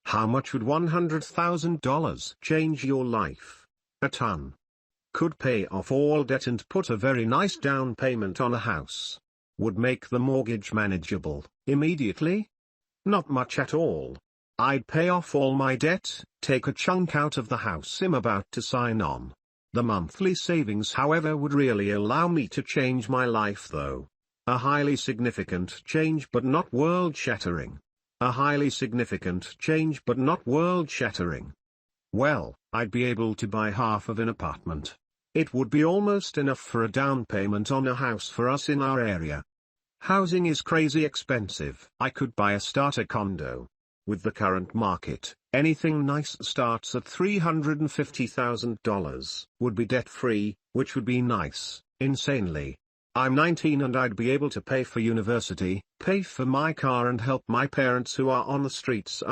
How much would $100,000 change your life? A ton. Could pay off all debt and put a very nice down payment on a house. Would make the mortgage manageable, immediately? Not much at all. I'd pay off all my debt, take a chunk out of the house I'm about to sign on. The monthly savings, however, would really allow me to change my life though. A highly significant change but not world-shattering. A highly significant change but not world-shattering. Well, I'd be able to buy half of an apartment. It would be almost enough for a down payment on a house for us in our area. Housing is crazy expensive. I could buy a starter condo. With the current market, anything nice starts at $350,000. Would be debt-free, which would be nice, insanely. I'm 19 and I'd be able to pay for university, pay for my car and help my parents who are on the streets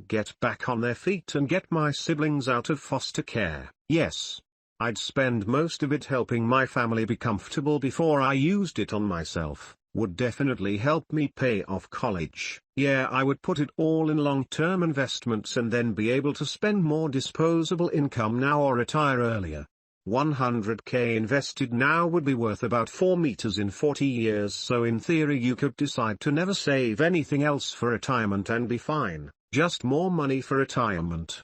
get back on their feet and get my siblings out of foster care. Yes. I'd spend most of it helping my family be comfortable before I used it on myself. Would definitely help me pay off college. Yeah, I would put it all in long-term investments and then be able to spend more disposable income now or retire earlier. 100k invested now would be worth about 4 meters in 40 years, so in theory you could decide to never save anything else for retirement and be fine, just more money for retirement.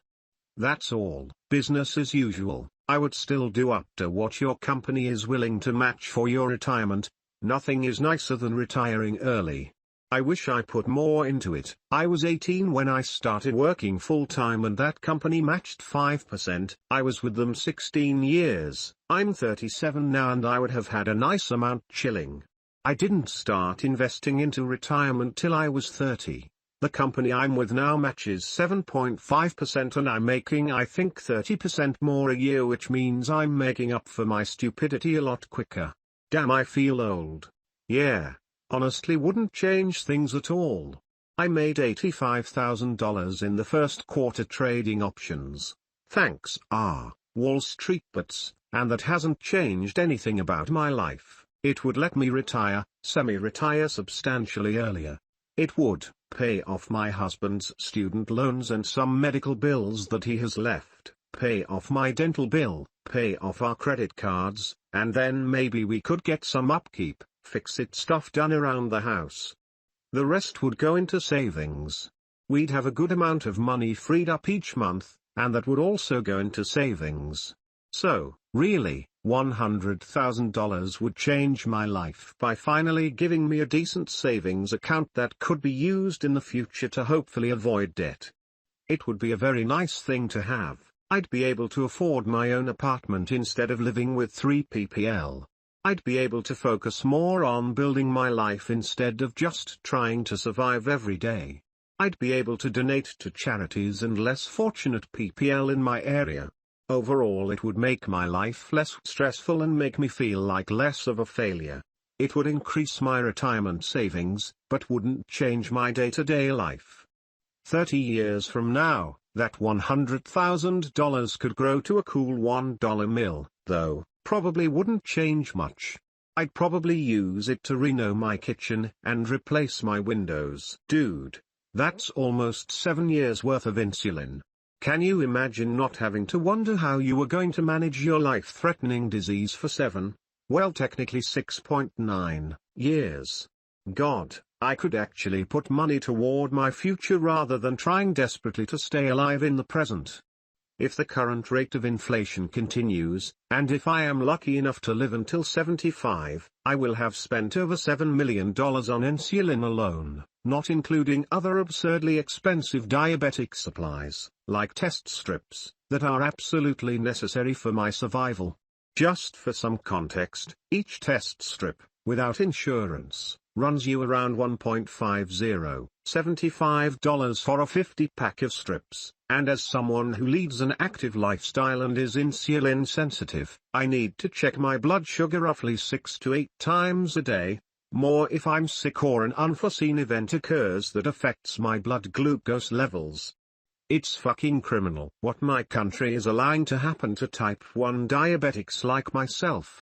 That's all. Business as usual. I would still do up to what your company is willing to match for your retirement. Nothing is nicer than retiring early. I wish I put more into it. I was 18 when I started working full-time and that company matched 5%. I was with them 16 years. I'm 37 now and I would have had a nice amount chilling. I didn't start investing into retirement till I was 30. The company I'm with now matches 7.5% and I'm making I think 30% more a year, which means I'm making up for my stupidity a lot quicker. Damn, I feel old. Yeah. Honestly wouldn't change things at all. I made $85,000 in the first quarter trading options. Thanks, Wall Street bets, and that hasn't changed anything about my life. It would let me retire, semi-retire substantially earlier. It would pay off my husband's student loans and some medical bills that he has left, pay off my dental bill, pay off our credit cards, and then maybe we could get some upkeep, fix-it stuff done around the house. The rest would go into savings. We'd have a good amount of money freed up each month, and that would also go into savings. So, really, $100,000 would change my life by finally giving me a decent savings account that could be used in the future to hopefully avoid debt. It would be a very nice thing to have. I'd be able to afford my own apartment instead of living with 3 people. I'd be able to focus more on building my life instead of just trying to survive every day. I'd be able to donate to charities and less fortunate people in my area. Overall, it would make my life less stressful and make me feel like less of a failure. It would increase my retirement savings, but wouldn't change my day-to-day life. 30 years from now, that $100,000 could grow to a cool $1 mill, though. Probably wouldn't change much. I'd probably use it to reno my kitchen and replace my windows. Dude, that's almost 7 years worth of insulin. Can you imagine not having to wonder how you were going to manage your life-threatening disease for 7, well technically 6.9 years? God, I could actually put money toward my future rather than trying desperately to stay alive in the present. If the current rate of inflation continues, and if I am lucky enough to live until 75, I will have spent over $7 million on insulin alone, not including other absurdly expensive diabetic supplies, like test strips, that are absolutely necessary for my survival. Just for some context, each test strip, without insurance, runs you around $1.75 for a 50-pack of strips, and as someone who leads an active lifestyle and is insulin sensitive, I need to check my blood sugar roughly 6 to 8 times a day, more if I'm sick or an unforeseen event occurs that affects my blood glucose levels. It's fucking criminal what my country is allowing to happen to type 1 diabetics like myself.